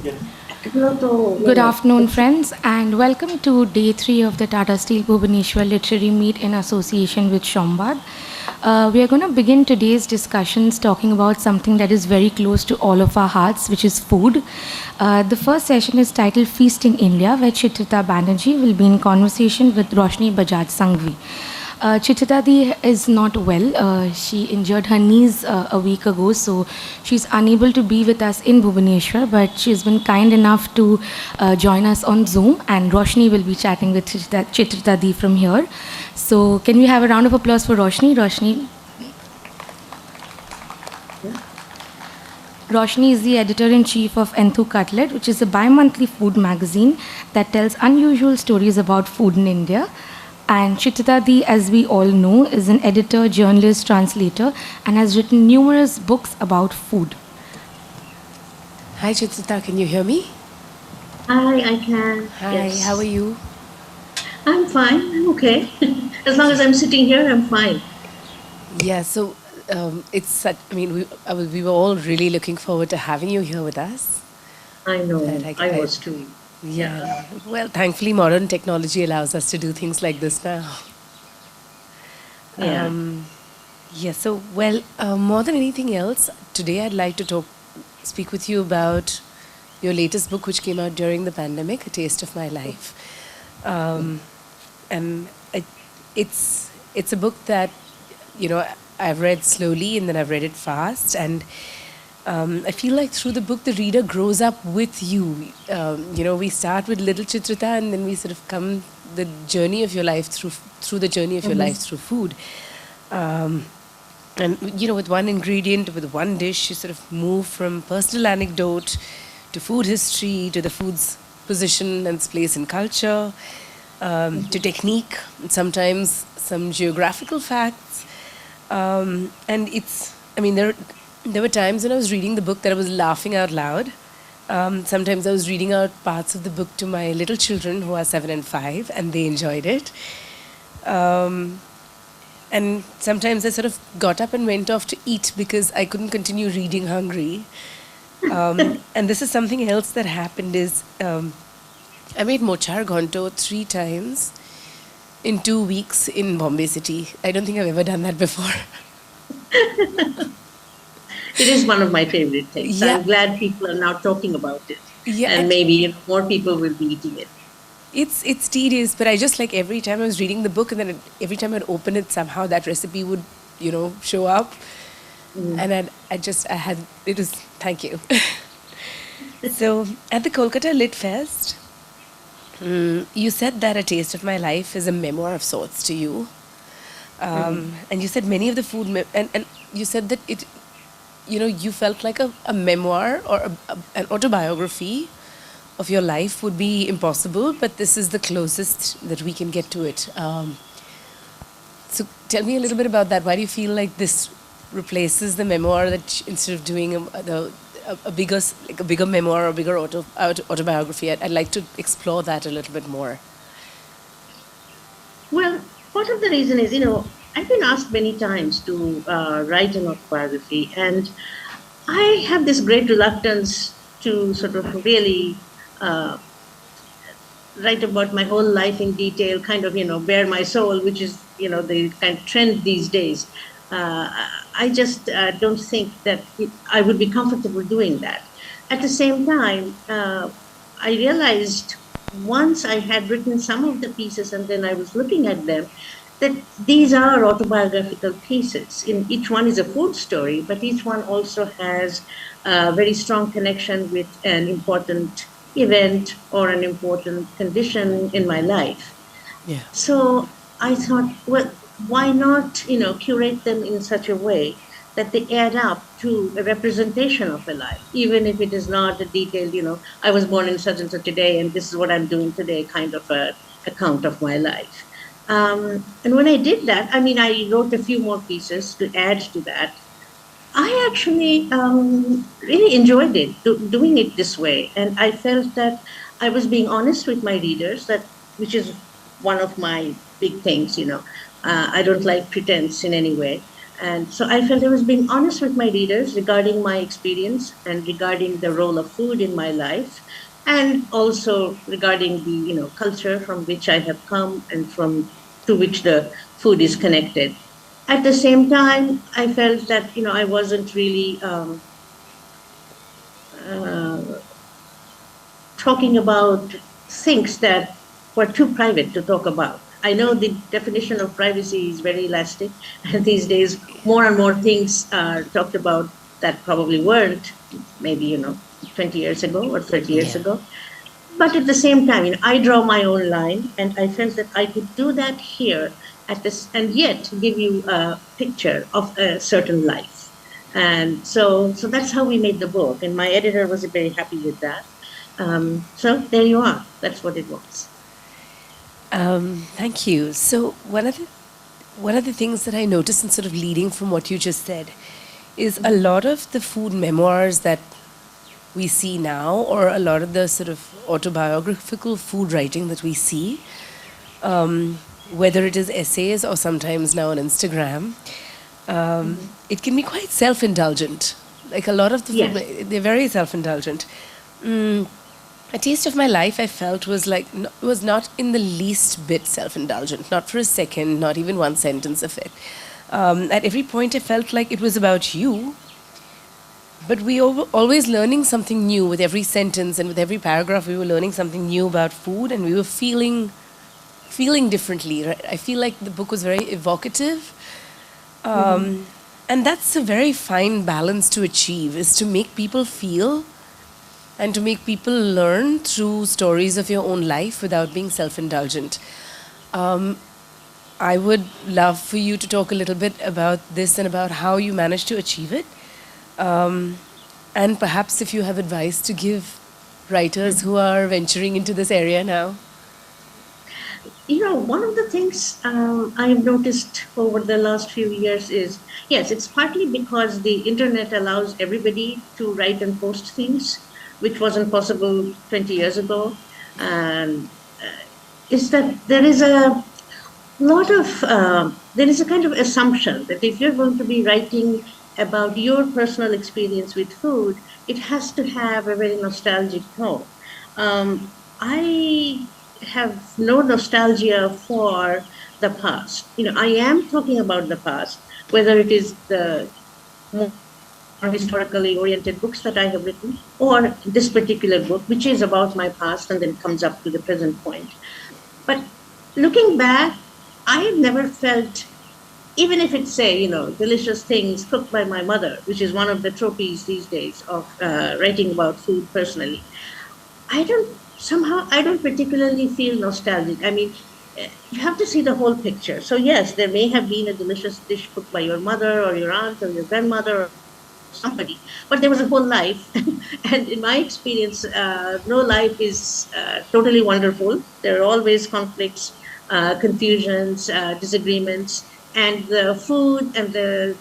Good afternoon, friends, and welcome to day 3 of the Tata Steel Bhubaneswar Literary Meet in association with Shambad. We are going to begin today's discussions talking about something that is very close to all of our hearts, which is food. The first session is titled Feasting India, where Chitrita Banerji will be in conversation with Roshni Bajaj Sanghvi. Chitrita Di is not well. She injured her knees a week ago, so she's unable to be with us in Bhubaneswar, but she's been kind enough to join us on Zoom, and Roshni will be chatting with Chitrita Di from here. So can we have a round of applause for Roshni? Roshni is the editor-in-chief of Enthu Cutlet, which is a bi-monthly food magazine that tells unusual stories about food in India. And Chitrita Di, as we all know, is an editor, journalist, translator, and has written numerous books about food. Hi Chitrita, can you hear me? Hi, I can. Hi, yes. How are you? I'm fine, I'm okay. As long as I'm sitting here, I'm fine. Yeah, so it's such, we were all really looking forward to having you here with us. I know, I was too. Yeah. Well, thankfully modern technology allows us to do things like this now. Yeah. More than anything else, today I'd like to speak with you about your latest book, which came out during the pandemic, A Taste of My Life. And it's a book that, I've read slowly and then I've read it fast, and I feel like through the book, the reader grows up with you. We start with little Chitrita, and then we sort of come the journey of your life through the journey of your life through food. With one ingredient, with one dish, you sort of move from personal anecdote to food history, to the food's position and its place in culture, to technique, and sometimes some geographical facts. There were times when I was reading the book that I was laughing out loud. Sometimes I was reading out parts of the book to my little children who are 7 and 5, and they enjoyed it. And sometimes I sort of got up and went off to eat because I couldn't continue reading hungry. And this is something else that happened is I made mochar ghonto 3 times in 2 weeks in Bombay City. I don't think I've ever done that before. It is one of my favorite things. Yeah. I'm glad people are now talking about it. Yeah, and maybe more people will be eating it. It's tedious, but I just like every time I was reading the book, and then every time I'd open it, somehow that recipe would, show up. And thank you. So at the Kolkata Lit Fest, you said that A Taste of My Life is a memoir of sorts to you. And you said many of the food, and you said that it, you felt like a memoir or an autobiography of your life would be impossible, but this is the closest that we can get to it. So tell me a little bit about that. Why do you feel like this replaces the memoir, that instead of doing a bigger memoir or bigger autobiography? I'd like to explore that a little bit more. Well, part of the reason is, I've been asked many times to write an autobiography, and I have this great reluctance to sort of really write about my whole life in detail, kind of, bare my soul, which is, the kind of trend these days. I just don't think that I would be comfortable doing that. At the same time, I realized once I had written some of the pieces and then I was looking at them, that these are autobiographical pieces. Each one is a food story, but each one also has a very strong connection with an important event or an important condition in my life. Yeah. So I thought, well, why not, curate them in such a way that they add up to a representation of a life, even if it is not a detailed, I was born in such and such a day and this is what I'm doing today, kind of a account of my life. And when I did that, I wrote a few more pieces to add to that. I actually really enjoyed it, doing it this way. And I felt that I was being honest with my readers, which is one of my big things, I don't like pretense in any way. And so I felt I was being honest with my readers regarding my experience and regarding the role of food in my life, and also regarding the culture from which I have come and from to which the food is connected. At the same time, I felt that I wasn't really uh, talking about things that were too private to talk about. I know the definition of privacy is very elastic, and these days more and more things are talked about that probably weren't maybe 20 years ago or 30 years Yeah. ago. But at the same time, I draw my own line, and I felt that I could do that here at this, and yet give you a picture of a certain life. And so that's how we made the book, and my editor was very happy with that. So there you are. That's what it was. Thank you. So one of the things that I noticed, and sort of leading from what you just said, is a lot of the food memoirs that we see now, or a lot of the sort of autobiographical food writing that we see, whether it is essays or sometimes now on Instagram, it can be quite self-indulgent. Like a lot of the Yes. food, they're very self-indulgent. A taste of my life, I felt, was like was not in the least bit self-indulgent, not for a second, not even one sentence of it. At every point, I felt like it was about you, but we were always learning something new with every sentence, and with every paragraph, we were learning something new about food, and we were feeling differently. Right? I feel like the book was very evocative, and that's a very fine balance to achieve: is to make people feel and to make people learn through stories of your own life without being self-indulgent. I would love for you to talk a little bit about this and about how you managed to achieve it. And perhaps if you have advice to give writers who are venturing into this area now. One of the things I've noticed over the last few years is, yes, it's partly because the internet allows everybody to write and post things, which wasn't possible 20 years ago. And is that there is a lot of, there is a kind of assumption that if you're going to be writing about your personal experience with food, it has to have a very nostalgic tone. I have no nostalgia for the past. I am talking about the past, whether it is the more historically oriented books that I have written, or this particular book, which is about my past and then comes up to the present point. But looking back, I have never felt, even if it's, say, delicious things cooked by my mother, which is one of the trophies these days of writing about food personally, I don't particularly feel nostalgic. I mean, you have to see the whole picture. So yes, there may have been a delicious dish cooked by your mother or your aunt or your grandmother or somebody, but there was a whole life. And in my experience, no life is totally wonderful. There are always conflicts, confusions, disagreements, and the food and the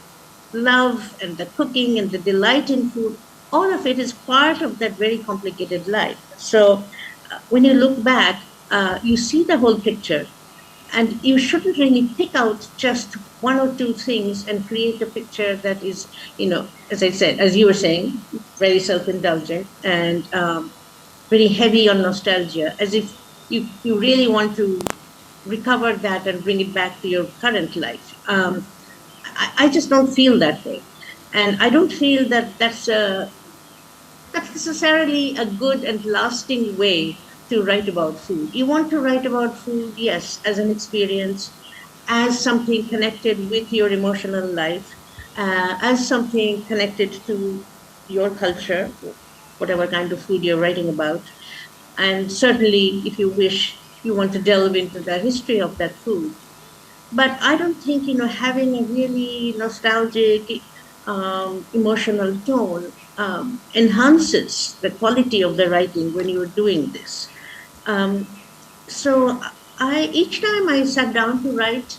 love and the cooking and the delight in food, all of it is part of that very complicated life. So when you look back, you see the whole picture, and you shouldn't really pick out just one or two things and create a picture that is, as I said, as you were saying, very self-indulgent and very heavy on nostalgia, as if you really want to recover that and bring it back to your current life. I just don't feel that way. And I don't feel that that's necessarily a good and lasting way to write about food. You want to write about food, yes, as an experience, as something connected with your emotional life, as something connected to your culture, whatever kind of food you're writing about. And certainly, if you wish, you want to delve into the history of that food. But I don't think, having a really nostalgic, emotional tone enhances the quality of the writing when you're doing this. So each time I sat down to write,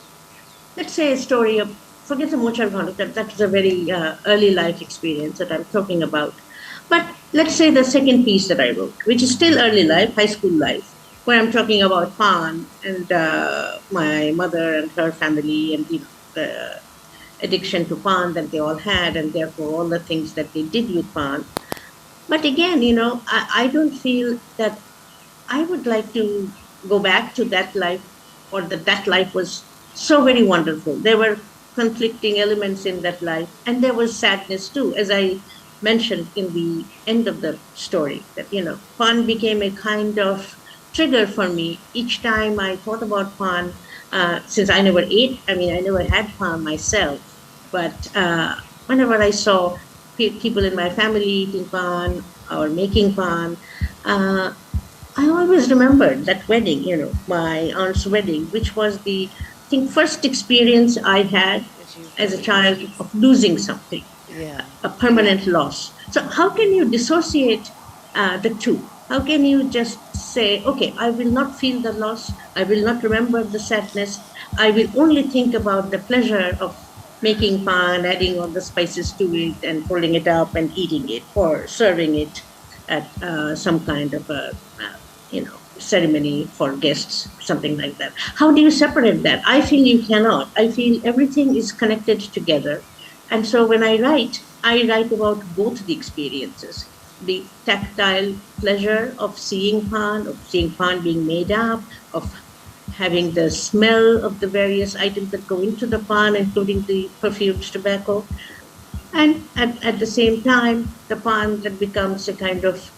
let's say a story of, forget the Mochar Bhanu, that was a very early life experience that I'm talking about. But let's say the second piece that I wrote, which is still early life, high school life, where I'm talking about Pan and my mother and her family and addiction to pan that they all had, and therefore all the things that they did with pan. But again, I don't feel that I would like to go back to that life, or that life was so very wonderful. There were conflicting elements in that life, and there was sadness too, as I mentioned in the end of the story, that, Pan became a kind of trigger for me each time I thought about Pan. Since I never ate, I mean, I never had Pan myself, but whenever I saw people in my family eating Pan or making Pan, uh, I always remembered that wedding, my aunt's wedding, which was the, I think, first experience I had as a child of losing something, Yeah. a permanent loss. So, how can you dissociate the two? How can you just say, okay, I will not feel the loss, I will not remember the sadness, I will only think about the pleasure of making pan, adding all the spices to it, and pulling it up and eating it, or serving it at some kind of a ceremony for guests, something like that. How do you separate that? I feel you cannot. I feel everything is connected together. And so when I write about both the experiences, the tactile pleasure of seeing pan being made up, of having the smell of the various items that go into the pan, including the perfumed tobacco, and at the same time, the pan that becomes a kind of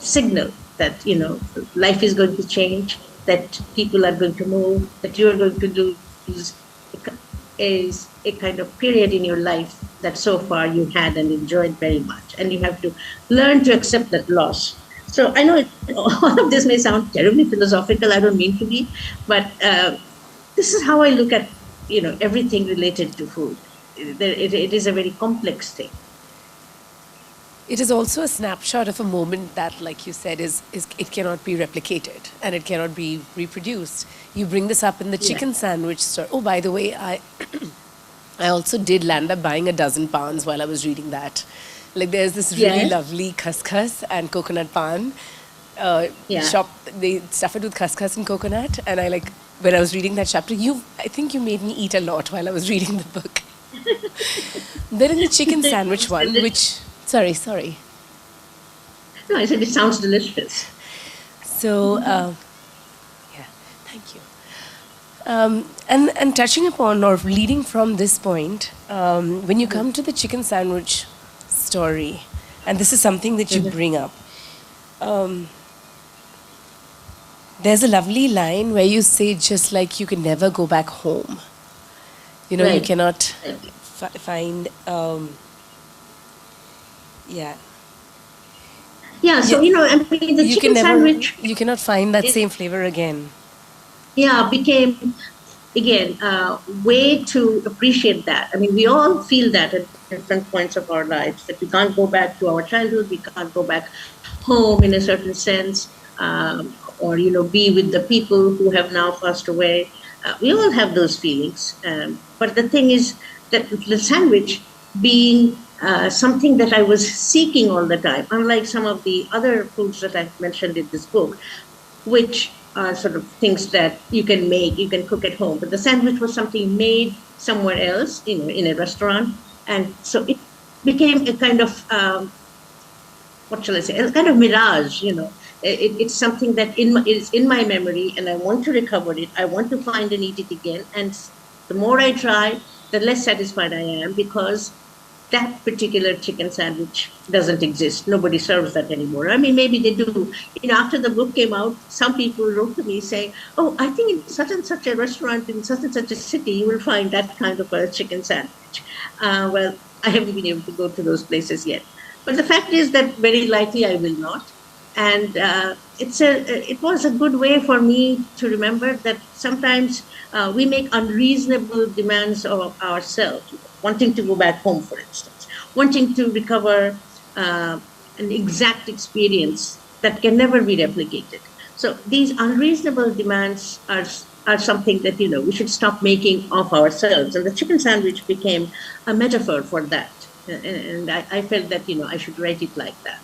signal that, life is going to change, that people are going to move, that you are going to lose, is a kind of period in your life that so far you had and enjoyed very much. And you have to learn to accept that loss. So I know all of this may sound terribly philosophical. I don't mean to be, but this is how I look at, everything related to food. It is a very complex thing. It is also a snapshot of a moment that, like you said, is it cannot be replicated and it cannot be reproduced. You bring this up in the chicken sandwich story. Oh, by the way, I I also did land up buying a dozen pans while I was reading that. Like, there's this really Yes. lovely khaskhas and coconut pan Yeah. shop. They stuff it with khaskhas and coconut, and when I was reading that chapter, I think you made me eat a lot while I was reading the book. Then in the chicken sandwich one, which sorry. No, I said it sounds delicious. So, yeah, thank you. And touching upon or leading from this point, when you come to the chicken sandwich story, and this is something that you bring up, there's a lovely line where you say, just like you can never go back home. You Right. cannot find, yeah. Yeah, so, I mean, the You chicken can never, sandwich, you cannot find that is, same flavor again. became, again, a way to appreciate that. I mean, we all feel that at different points of our lives, that we can't go back to our childhood, we can't go back home in a certain sense, or, be with the people who have now passed away. We all have those feelings. But the thing is that the sandwich being something that I was seeking all the time, unlike some of the other foods that I've mentioned in this book, which are sort of things that you can make, you can cook at home. But the sandwich was something made somewhere else, in a restaurant. And so it became a kind of, what shall I say, a kind of mirage, it's something that is in my memory, and I want to recover it. I want to find and eat it again. And the more I try, the less satisfied I am, because that particular chicken sandwich doesn't exist. Nobody serves that anymore. I mean, maybe they do. After the book came out, some people wrote to me saying, "Oh, I think in such and such a restaurant in such and such a city, you will find that kind of a chicken sandwich." Well, I haven't been able to go to those places yet. But the fact is that very likely I will not. And it was a good way for me to remember that sometimes we make unreasonable demands of ourselves, wanting to go back home, for instance, wanting to recover an exact experience that can never be replicated. So these unreasonable demands are something that, we should stop making of ourselves. And the chicken sandwich became a metaphor for that. And I felt that, I should write it like that.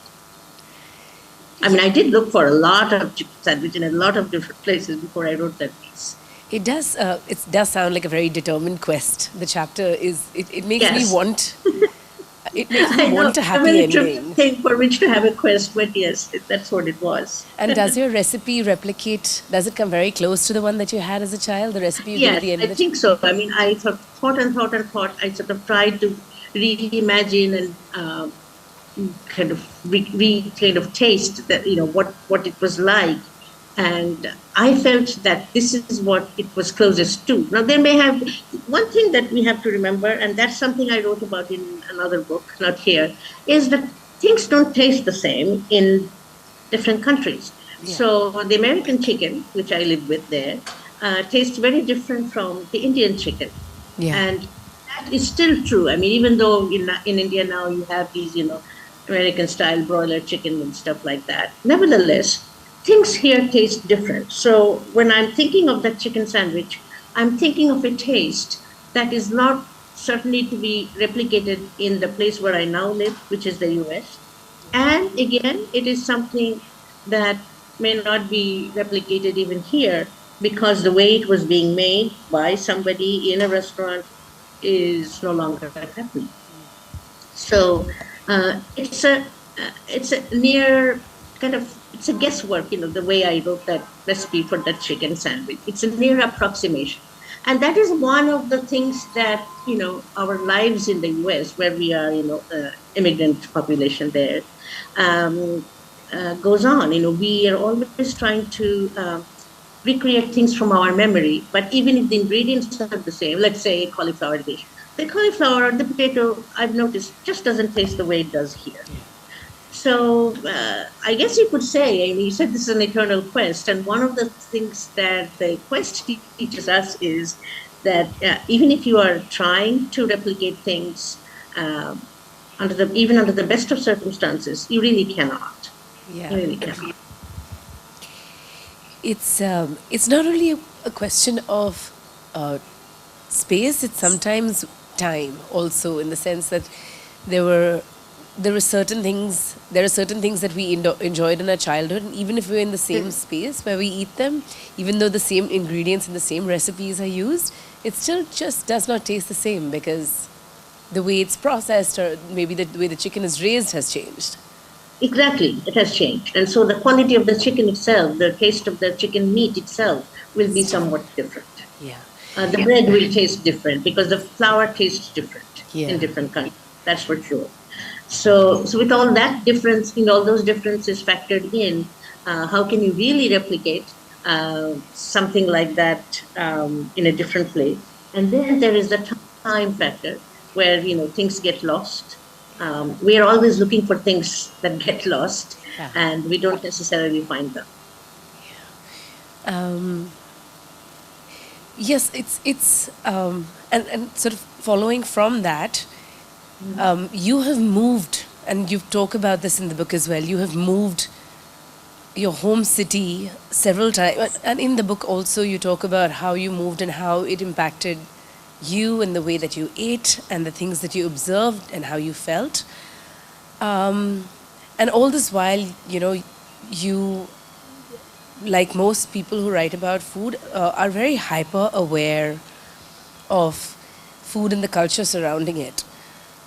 I mean, I did look for a lot of chicken sandwich in a lot of different places before I wrote that piece. It does. It does sound like a very determined quest. The chapter is. It makes me Yes. want. It makes me I know, want a a happy very tricky ending. thing for which to have a quest, but yes, that's what it was. And does your recipe replicate? Does it come very close to the one that you had as a child? The recipe you give at Yes, the end I of the think chapter. so. I mean, I thought and thought and thought. I sort of tried to reimagine and kind of kind of taste that, what it was like, and I felt that this is what it was closest to. Now there may have one thing that we have to remember, and that's something I wrote about in another book, not here, is that things don't taste the same in different countries. Yeah. So the American chicken, which I live with there, tastes very different from the Indian chicken. Yeah. And that is still true. I mean, even though in India now you have these, American style broiler chicken and stuff like that, nevertheless, things here taste different. So when I'm thinking of that chicken sandwich, I'm thinking of a taste that is not certainly to be replicated in the place where I now live, which is the US. And again, it is something that may not be replicated even here because the way it was being made by somebody in a restaurant is no longer happening. So it's a near kind of it's a guesswork, the way I wrote that recipe for that chicken sandwich. It's a near approximation. And that is one of the things that, our lives in the US, where we are, immigrant population there, goes on. We are always trying to recreate things from our memory, but even if the ingredients are the same, let's say a cauliflower dish, the cauliflower or the potato, I've noticed, just doesn't taste the way it does here. So I guess you could say, you said this is an eternal quest, and one of the things that the quest teaches us is that even if you are trying to replicate things even under the best of circumstances, you really cannot. Yeah. You really cannot. It's not only a question of space. It's sometimes time also, in the sense that there are certain things that we enjoyed in our childhood, and even if we're in the same space where we eat them, even though the same ingredients and the same recipes are used, it still just does not taste the same because the way it's processed, or maybe the way the chicken is raised, has changed. Exactly, it has changed. And so the quality of the chicken itself, the taste of the chicken meat itself will be somewhat different. Yeah. The bread will taste different because the flour tastes different Yeah. in different countries. That's for sure. So with all that difference, all those differences factored in, how can you really replicate something like that in a different place? And then there is the time factor where, things get lost. We are always looking for things that get lost, Yeah. and we don't necessarily find them. Yes, it's and sort of following from that, you have moved, and you talk about this in the book as well. You have moved your home city several times, and in the book also you talk about how you moved and how it impacted you and the way that you ate and the things that you observed and how you felt. And all this while, you, like most people who write about food, are very hyper aware of food and the culture surrounding it.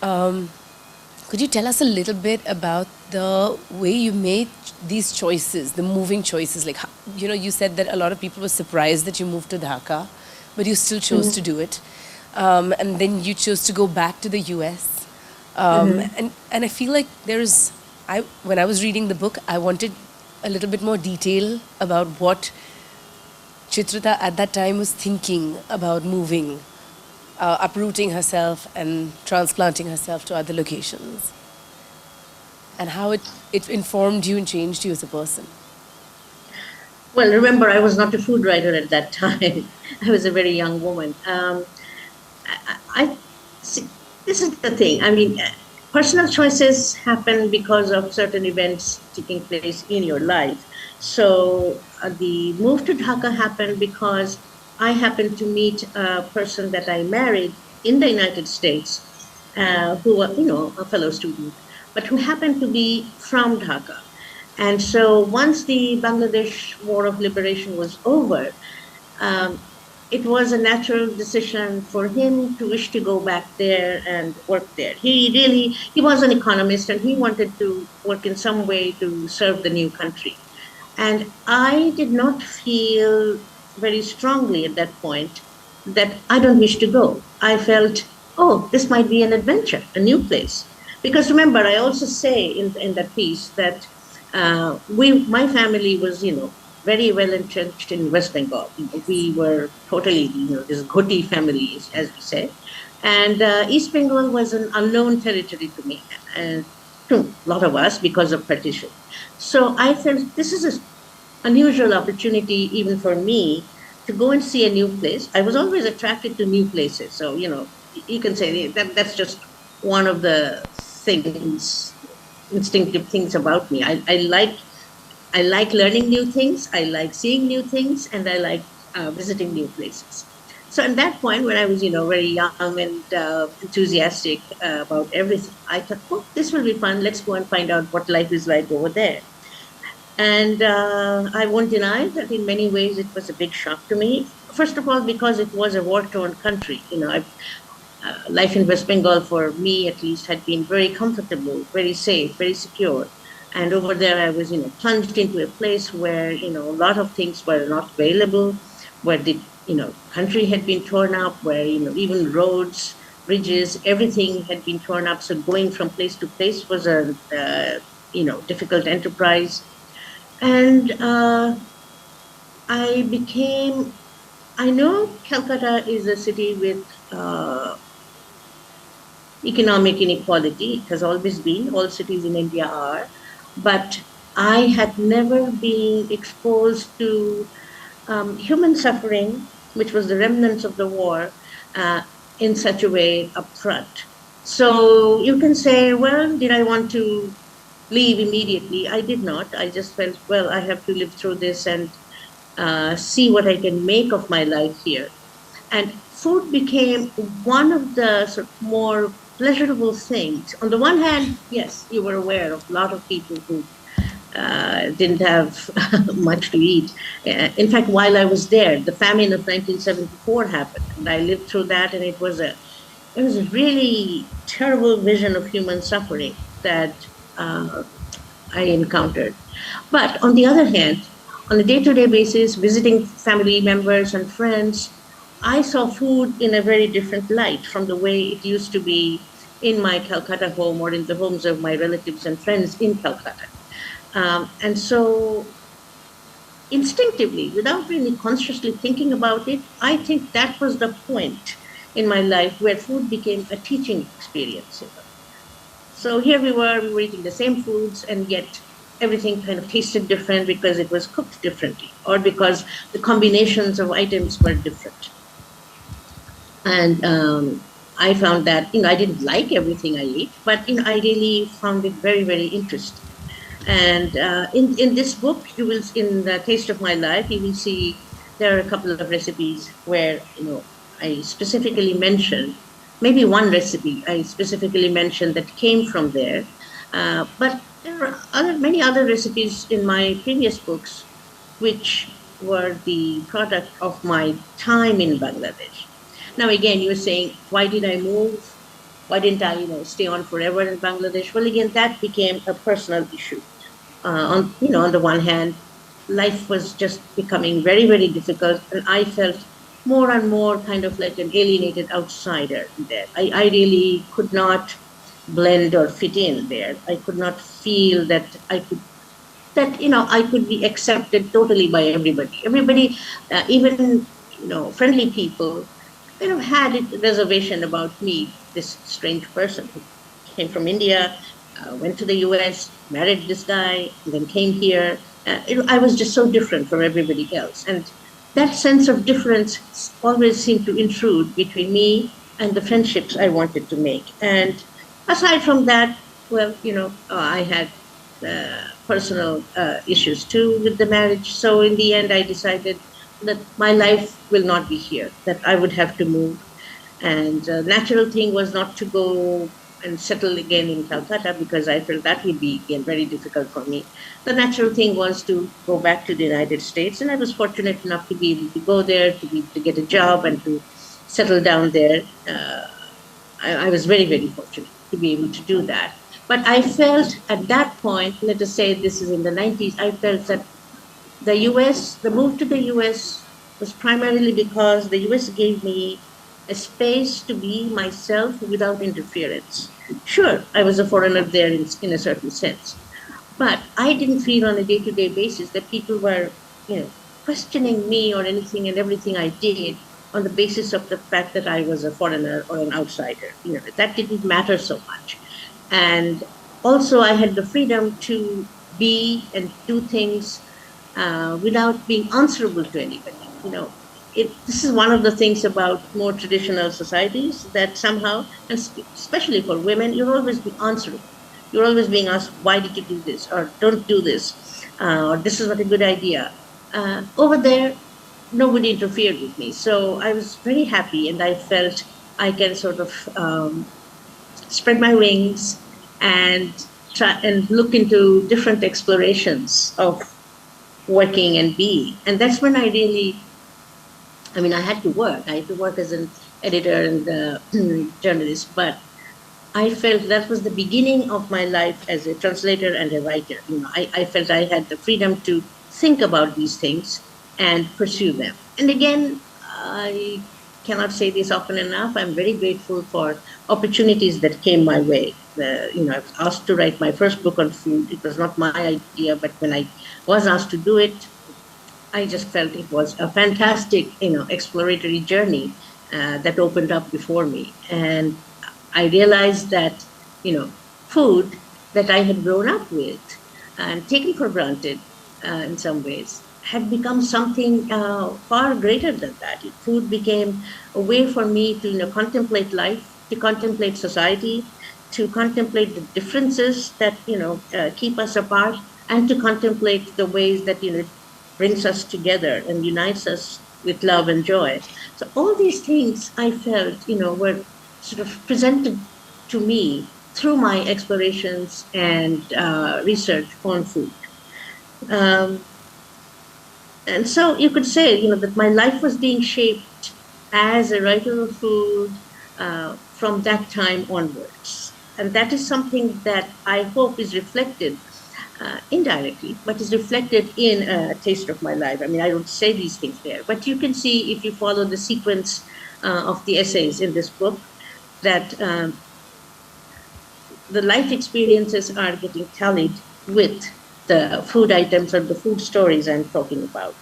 Could you tell us a little bit about the way you made these choices, the moving choices? Like, you said that a lot of people were surprised that you moved to Dhaka, but you still chose to do it. And then you chose to go back to the US. And I feel like when I was reading the book, I wanted a little bit more detail about what Chitrita at that time was thinking about moving, uprooting herself and transplanting herself to other locations, and how it informed you and changed you as a person. Well, remember, I was not a food writer at that time. I was a very young woman. I see, this is the thing. I mean, personal choices happen because of certain events taking place in your life. So the move to Dhaka happened because I happened to meet a person that I married in the United States, who was, a fellow student, but who happened to be from Dhaka. And so once the Bangladesh War of Liberation was over, it was a natural decision for him to wish to go back there and work there. He was an economist and he wanted to work in some way to serve the new country. And I did not feel very strongly at that point that I don't wish to go. I felt, oh, this might be an adventure, a new place. Because remember, I also say in that piece that my family was, very well entrenched in West Bengal. We were totally, this Ghoti family, as we say. And East Bengal was an unknown territory to me and to a lot of us because of partition. So I felt this is an unusual opportunity even for me to go and see a new place. I was always attracted to new places. So, you can say that's just one of the things, instinctive things about me. I like learning new things, I like seeing new things, and I like visiting new places. So at that point, when I was, very young and enthusiastic about everything, I thought, oh, this will be fun. Let's go and find out what life is like over there. And I won't deny that in many ways it was a big shock to me. First of all, because it was a war-torn country. Life in West Bengal, for me at least, had been very comfortable, very safe, very secure. And over there, I was, plunged into a place where, a lot of things were not available, where the, country had been torn up, where, even roads, bridges, everything had been torn up. So going from place to place was a, difficult enterprise. And I know Calcutta is a city with economic inequality. It has always been, all cities in India are. But I had never been exposed to human suffering, which was the remnants of the war, in such a way up front. So you can say, well, did I want to leave immediately? I did not. I just felt, well, I have to live through this and see what I can make of my life here. And food became one of the sort of more pleasurable things. On the one hand, yes, you were aware of a lot of people who didn't have much to eat. In fact, while I was there, the famine of 1974 happened, and I lived through that, and it was a really terrible vision of human suffering that I encountered. But on the other hand, on a day-to-day basis, visiting family members and friends, I saw food in a very different light from the way it used to be in my Calcutta home or in the homes of my relatives and friends in Calcutta. And so instinctively, without really consciously thinking about it, I think that was the point in my life where food became a teaching experience. So here we were eating the same foods, and yet everything kind of tasted different because it was cooked differently or because the combinations of items were different. And I found that, I didn't like everything I ate, but, I really found it very, very interesting. And in this book, in the Taste of My Life, you will see there are a couple of recipes where, I specifically mentioned, maybe one recipe I specifically mentioned that came from there. But there are many other recipes in my previous books, which were the product of my time in Bangladesh. Now, again, you're saying, why did I move? Why didn't I, stay on forever in Bangladesh? Well, again, that became a personal issue. On the one hand, life was just becoming very, very difficult, and I felt more and more kind of like an alienated outsider there. I really could not blend or fit in there. I could not feel that I could be accepted totally by everybody. Everybody, even, friendly people, kind of had a reservation about me, this strange person who came from India, went to the US, married this guy, and then came here. I was just so different from everybody else. And that sense of difference always seemed to intrude between me and the friendships I wanted to make. And aside from that, well, I had personal issues too with the marriage. So in the end, I decided that my life will not be here, that I would have to move. And the natural thing was not to go and settle again in Calcutta because I felt that would be again very difficult for me. The natural thing was to go back to the United States, and I was fortunate enough to be able to go there, to get a job, and to settle down there. I was very, very fortunate to be able to do that. But I felt at that point, let us say this is in the 90s, I felt that the move to the US was primarily because the US gave me a space to be myself without interference. Sure, I was a foreigner there in a certain sense, but I didn't feel on a day-to-day basis that people were, you know, questioning me or anything and everything I did on the basis of the fact that I was a foreigner or an outsider. You know, that didn't matter so much. And also I had the freedom to be and do things without being answerable to anybody. You know, this is one of the things about more traditional societies that somehow, and especially for women, you're always being answerable. You're always being asked, why did you do this? Or don't do this. Or this is not a good idea. Over there, nobody interfered with me. So I was very happy and I felt I can sort of spread my wings and try and look into different explorations of working and being. And that's when I really, I mean, I had to work. I had to work as an editor and journalist, but I felt that was the beginning of my life as a translator and a writer. You know, I felt I had the freedom to think about these things and pursue them. And again, I cannot say this often enough. I'm very grateful for opportunities that came my way. You know, I was asked to write my first book on food. It was not my idea, but when I was asked to do it, I just felt it was a fantastic, you know, exploratory journey that opened up before me. And I realized that, you know, food that I had grown up with and taken for granted in some ways had become something far greater than that. Food became a way for me to, you know, contemplate life, to contemplate society, to contemplate the differences that, you know, keep us apart, and to contemplate the ways that, you know, it brings us together and unites us with love and joy. So all these things I felt, you know, were sort of presented to me through my explorations and research on food. And so you could say, you know, that my life was being shaped as a writer of food from that time onwards. And that is something that I hope is reflected indirectly, but is reflected in a taste of my life. I mean, I don't say these things there, but you can see if you follow the sequence of the essays in this book that the life experiences are getting tallied with the food items or the food stories I'm talking about.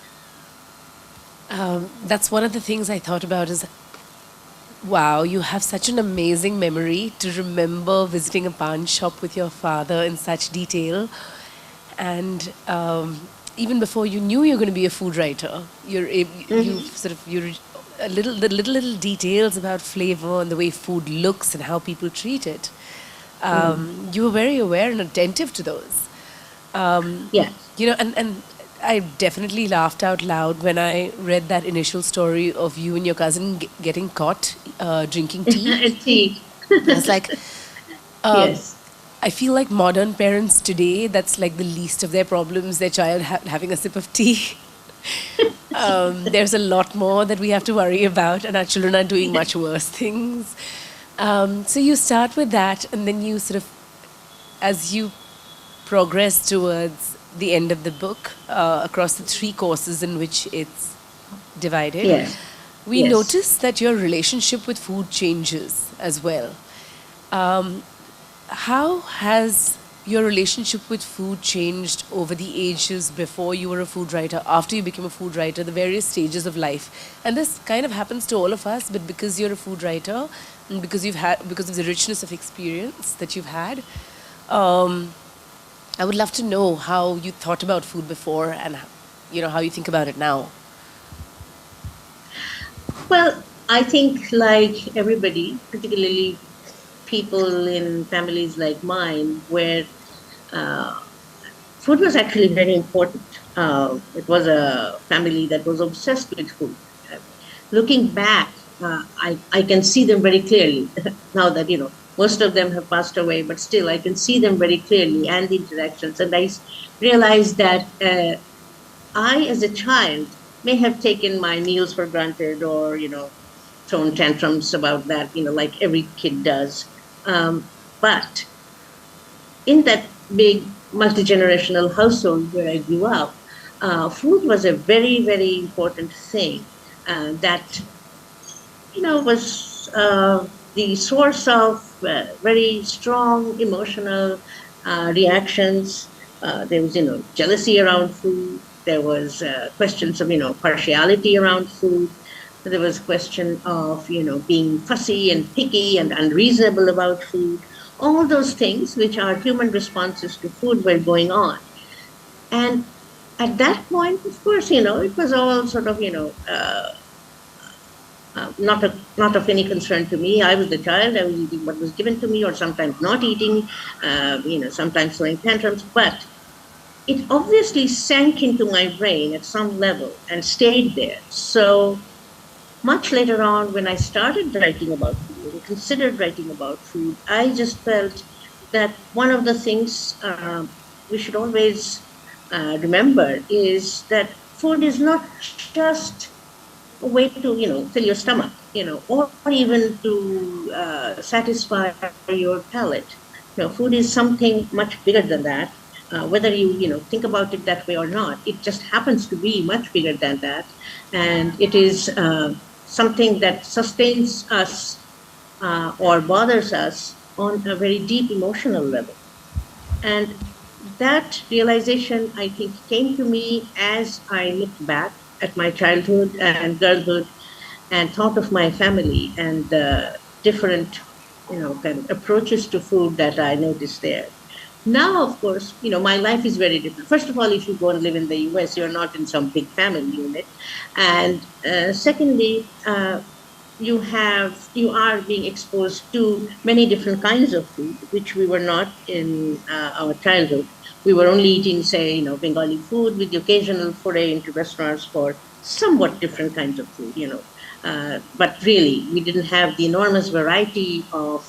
That's one of the things I thought about is, wow, you have such an amazing memory to remember visiting a pan shop with your father in such detail. And even before you knew you were going to be a food writer, you're the little details about flavor and the way food looks and how people treat it. You were very aware and attentive to those. Yeah. You know, and I definitely laughed out loud when I read that initial story of you and your cousin getting caught drinking tea. Tea. I was like, Yes. I feel like modern parents today, that's like the least of their problems, their child having a sip of tea. There's a lot more that we have to worry about, and our children are doing much worse things. So you start with that, and then you sort of, as you progress towards the end of the book, across the 3 courses in which it's divided, Yes. we Yes. notice that your relationship with food changes as well. How has your relationship with food changed over the ages before you were a food writer, after you became a food writer, the various stages of life? And this kind of happens to all of us, but because you're a food writer and because of the richness of experience that you've had, I would love to know how you thought about food before and, you know, how you think about it now. Well, I think like everybody, particularly people in families like mine, where food was actually very important. It was a family that was obsessed with food. Looking back, I can see them very clearly now that, you know, Most of them have passed away, but still I can see them very clearly and the interactions. And I realized that I, as a child, may have taken my meals for granted or, thrown tantrums about that, like every kid does. But in that big multi-generational household where I grew up, food was a very, very important thing that was the source of very strong emotional reactions. There was, jealousy around food. There was questions of, partiality around food. There was question of, being fussy and picky and unreasonable about food. All those things, which are human responses to food, were going on. And at that point, of course, it was all sort of, not of any concern to me. I was the child. I was eating what was given to me, or sometimes not eating. Sometimes throwing tantrums. But it obviously sank into my brain at some level and stayed there. So much later on, when I started writing about food and considered writing about food, I just felt that one of the things we should always remember is that food is not just a way to, fill your stomach, or even to satisfy your palate. Food is something much bigger than that. Whether you think about it that way or not, it just happens to be much bigger than that, and it is something that sustains us or bothers us on a very deep emotional level. And that realization, I think, came to me as I looked back at my childhood and girlhood and thought of my family and the different, kind of approaches to food that I noticed there. Now, of course, my life is very different. First of all, if you go and live in the US, you're not in some big family unit. And secondly, you are being exposed to many different kinds of food, which we were not in our childhood. We were only eating, say, Bengali food with the occasional foray into restaurants for somewhat different kinds of food, but really, we didn't have the enormous variety of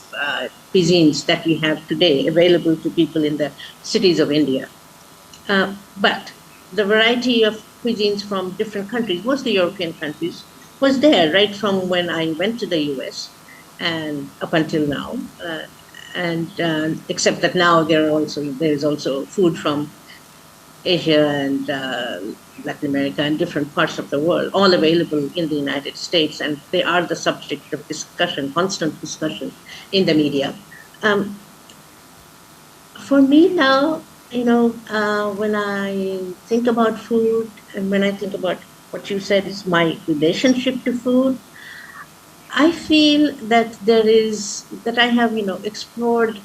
cuisines that we have today available to people in the cities of India. But the variety of cuisines from different countries, mostly European countries, was there right from when I went to the US and up until now. And except that now there is also food from Asia and Latin America and different parts of the world, all available in the United States, and they are the subject of discussion, constant discussion in the media. For me now, when I think about food and when I think about what you said is my relationship to food, I feel that I have, explored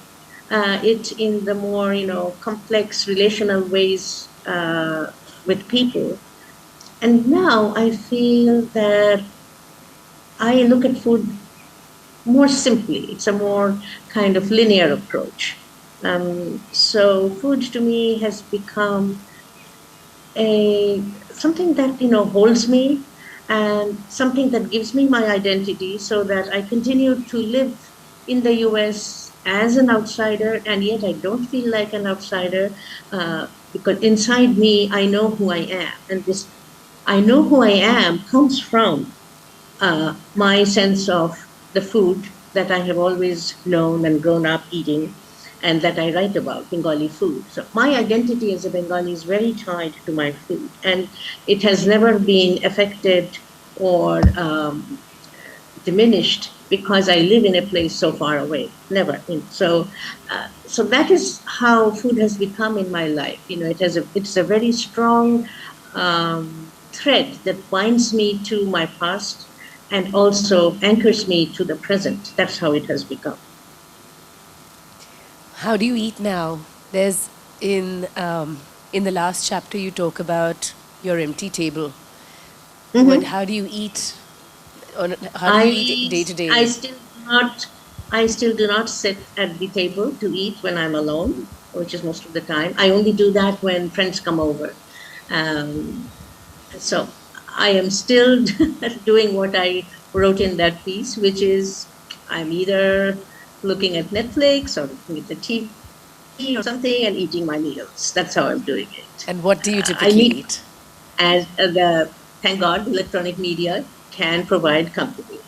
it in the more, complex relational ways with people. And now I feel that I look at food more simply. It's a more kind of linear approach. So food to me has become something that, holds me and something that gives me my identity so that I continue to live in the US as an outsider, and yet I don't feel like an outsider because inside me, I know who I am. And this I know who I am comes from my sense of the food that I have always known and grown up eating and that I write about, Bengali food. So my identity as a Bengali is very tied to my food, and it has never been affected or diminished because I live in a place so far away. Never. So that is how food has become in my life. It's a very strong thread that binds me to my past and also anchors me to the present. That's how it has become. How do you eat now? There's in the last chapter you talk about your empty table. Mm-hmm. How do you eat? How do you eat day to day? I still do not sit at the table to eat when I'm alone, which is most of the time. I only do that when friends come over. So I am still doing what I wrote in that piece, which is I'm either looking at Netflix or looking at the TV or something and eating my meals. That's how I'm doing it. And what do you I typically need, eat? as thank God, electronic media can provide company.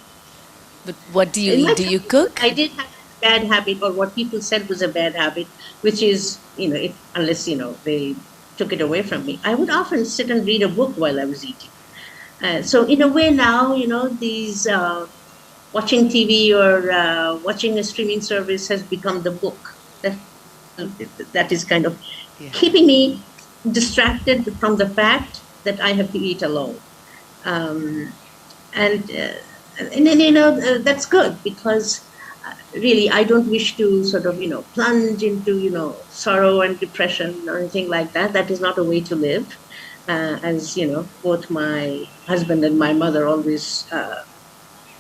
But what do you In my eat? Do you childhood, cook? I did have a bad habit, or what people said was a bad habit, which is, if unless they took it away from me, I would often sit and read a book while I was eating. So in a way now, these watching TV or watching a streaming service has become the book that is kind of Yeah. keeping me distracted from the fact that I have to eat alone. Um, and then that's good because really I don't wish to sort of plunge into sorrow and depression or anything like that. That is not a way to live, as both my husband and my mother always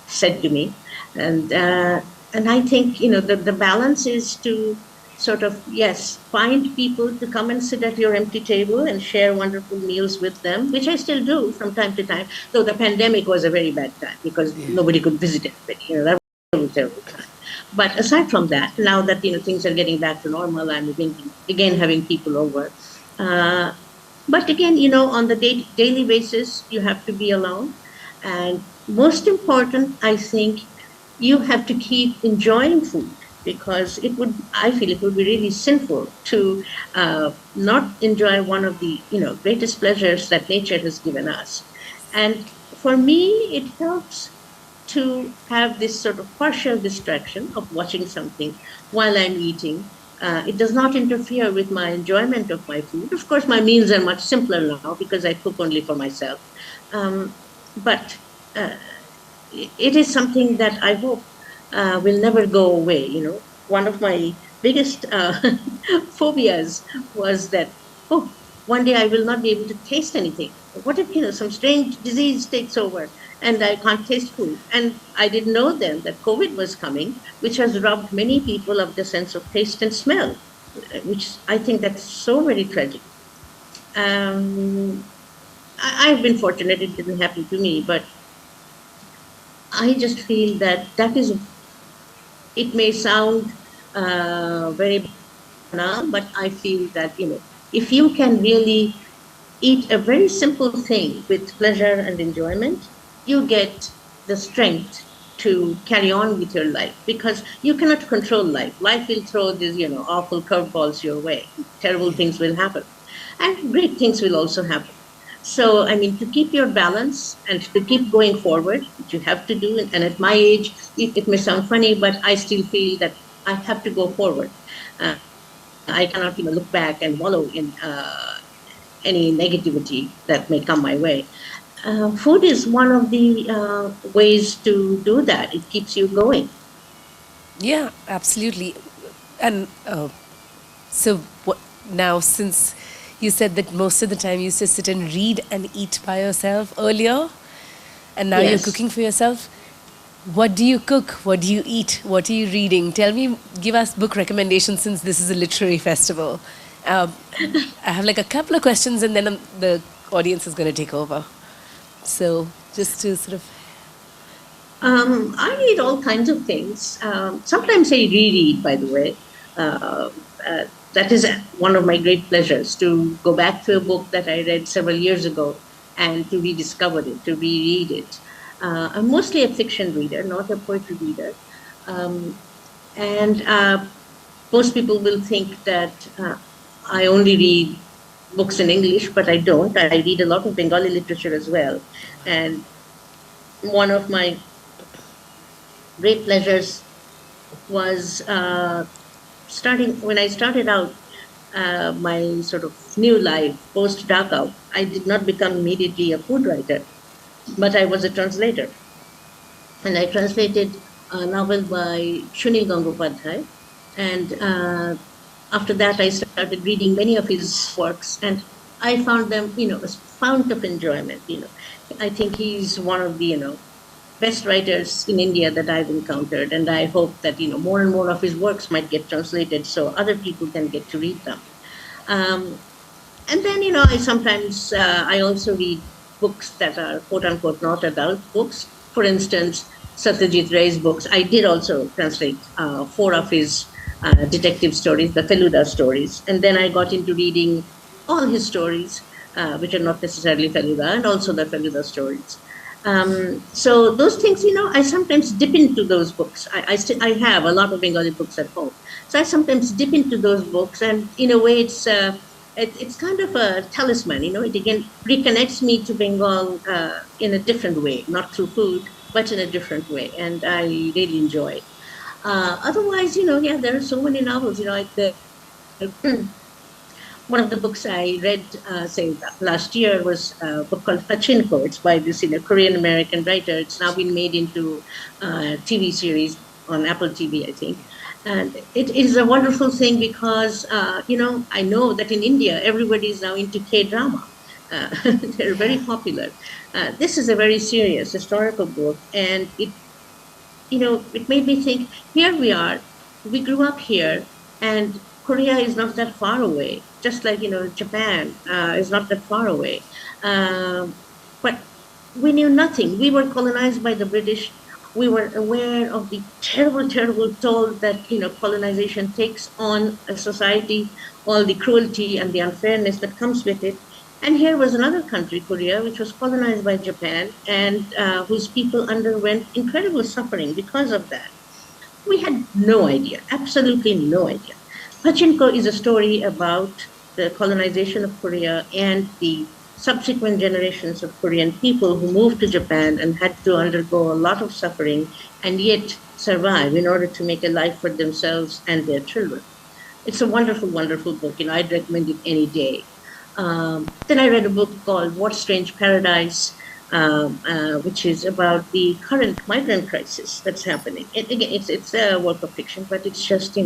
said to me. And I think the balance is to sort of, yes, find people to come and sit at your empty table and share wonderful meals with them, which I still do from time to time, though the pandemic was a very bad time because nobody could visit anybody. That was a terrible time. But aside from that, now that things are getting back to normal, I'm again having people over. uh, but again, on the daily basis, you have to be alone. And most important, I think, you have to keep enjoying food because I feel it would be really sinful to not enjoy one of the, greatest pleasures that nature has given us. And for me, it helps to have this sort of partial distraction of watching something while I'm eating. It does not interfere with my enjoyment of my food. Of course, my meals are much simpler now because I cook only for myself. But uh, it is something that I hope will never go away. One of my biggest phobias was that, oh, one day I will not be able to taste anything. What if some strange disease takes over and I can't taste food? And I didn't know then that COVID was coming, which has robbed many people of the sense of taste and smell, which I think that's so very tragic. Um, I've been fortunate; it didn't happen to me, but I just feel that is, it may sound very banal, but I feel that, if you can really eat a very simple thing with pleasure and enjoyment, you get the strength to carry on with your life because you cannot control life. Life will throw these, awful curveballs your way. Terrible things will happen. And great things will also happen. So, I mean, to keep your balance and to keep going forward, which you have to do, and at my age, it may sound funny, but I still feel that I have to go forward. I cannot, look back and wallow in any negativity that may come my way. Food is one of the ways to do that. It keeps you going. Yeah, absolutely. And so what, now, since you said that most of the time you used to sit and read and eat by yourself earlier, and now you're Yes. cooking for yourself, what do you cook? What do you eat? What are you reading? Tell me, give us book recommendations since this is a literary festival. Um, I have like a couple of questions and then the audience is going to take over. So just to sort of, I read all kinds of things. Sometimes I reread, by the way. Uh, that is one of my great pleasures to go back to a book that I read several years ago and to rediscover it, to reread it. I'm mostly a fiction reader, not a poetry reader. Um, and most people will think that I only read books in English, but I don't. I read a lot of Bengali literature as well. And one of my great pleasures was starting when I started out my sort of new life post Dhaka. I did not become immediately a food writer, but I was a translator, and I translated a novel by Shunil Gangopadhyay. And after that, I started reading many of his works, and I found them, a fount of enjoyment. I think he's one of the, best writers in India that I've encountered, and I hope that more and more of his works might get translated so other people can get to read them. Um, and then I sometimes I also read books that are quote unquote not adult books. For instance, Satyajit Ray's books. I did also translate 4 of his detective stories, the Feluda stories. And then I got into reading all his stories, which are not necessarily Feluda, and also the Feluda stories. So those things, I sometimes dip into those books. I have a lot of Bengali books at home. So I sometimes dip into those books, and in a way, it's kind of a talisman. It again reconnects me to Bengal in a different way, not through food, but in a different way, and I really enjoy it. Otherwise, yeah, there are so many novels. One of the books I read, say last year, was a book called Pachinko. It's by this Korean American writer. It's now been made into a TV series on Apple TV, I think. And it is a wonderful thing because, I know that in India, everybody is now into K-drama. They're very popular. This is a very serious historical book, and it made me think, here we are, we grew up here, and Korea is not that far away, just like, Japan is not that far away. But we knew nothing. We were colonized by the British. We were aware of the terrible, terrible toll that, colonization takes on a society, all the cruelty and the unfairness that comes with it. And here was another country, Korea, which was colonized by Japan, and whose people underwent incredible suffering because of that. We had no idea, absolutely no idea. Pachinko is a story about the colonization of Korea and the subsequent generations of Korean people who moved to Japan and had to undergo a lot of suffering and yet survive in order to make a life for themselves and their children. It's a wonderful, wonderful book. I'd recommend it any day. Then I read a book called What Strange Paradise, which is about the current migrant crisis that's happening. Again, it's a work of fiction, but it's just,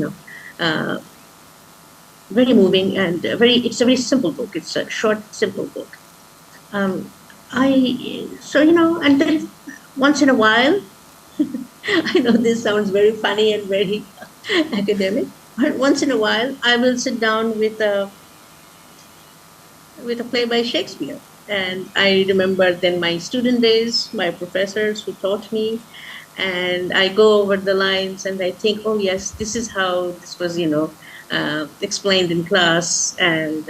very moving and it's a very simple book. It's a short, simple book. And then once in a while, I know this sounds very funny and very academic, but once in a while, I will sit down with a play by Shakespeare. And I remember then my student days, my professors who taught me, and I go over the lines and I think, oh yes, this is how this was, explained in class, and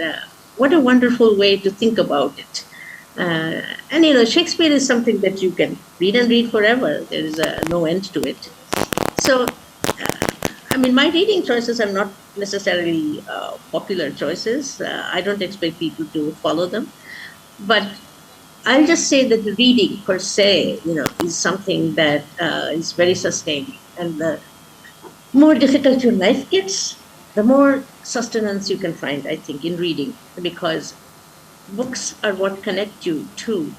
what a wonderful way to think about it. And Shakespeare is something that you can read and read forever. There is no end to it. So, my reading choices are not necessarily popular choices. I don't expect people to follow them. But I'll just say that the reading per se, is something that is very sustaining. And the more difficult your life gets, the more sustenance you can find, I think, in reading, because books are what connect you to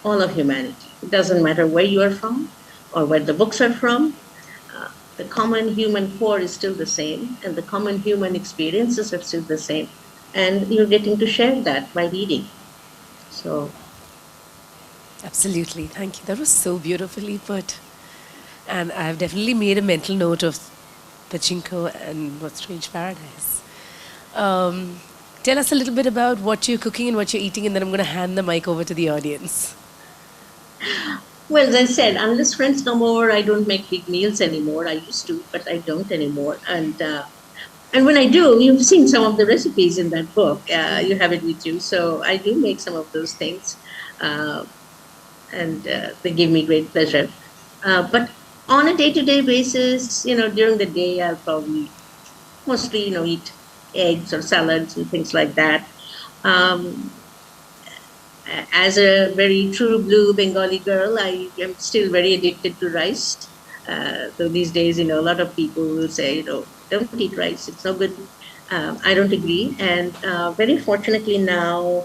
all of humanity. It doesn't matter where you are from or where the books are from. The common human core is still the same, and the common human experiences are still the same. And you're getting to share that by reading. So. Absolutely. Thank you. That was so beautifully put. And I've definitely made a mental note of Pachinko and What Strange Paradise. Tell us a little bit about what you're cooking and what you're eating, and then I'm going to hand the mic over to the audience. Well, as I said, unless friends come over, I don't make big meals anymore. I used to, but I don't anymore. And when I do, you've seen some of the recipes in that book. You have it with you. So I do make some of those things. And they give me great pleasure. But on a day-to-day basis, during the day, I'll probably mostly, eat eggs or salads and things like that. As a very true blue Bengali girl, I am still very addicted to rice. So these days, a lot of people will say, don't eat rice, it's no good. I don't agree. And very fortunately now,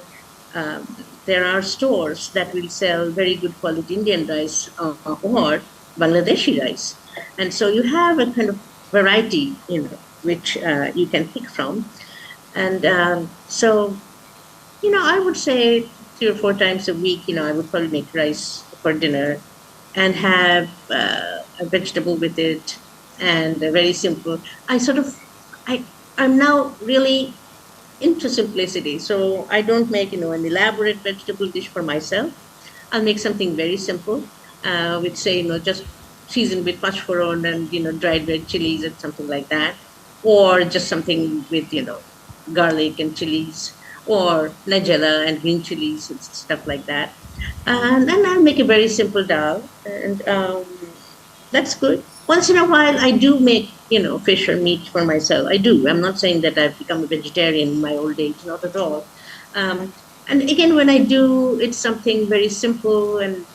there are stores that will sell very good quality Indian rice or Bangladeshi rice. And so you have a kind of variety, which you can pick from. And so, I would say 3 or 4 times a week, I would probably make rice for dinner and have a vegetable with it, and very simple. I'm now really into simplicity. So I don't make, an elaborate vegetable dish for myself. I'll make something very simple, with say, just seasoned with pachforon and, dried red chilies and something like that, or just something with, garlic and chilies, or nigella and green chilies and stuff like that. And then I'll make a very simple dal, and that's good. Once in a while, I do make, fish or meat for myself. I do. I'm not saying that I've become a vegetarian in my old age, not at all. Um, and again, when I do, it's something very simple and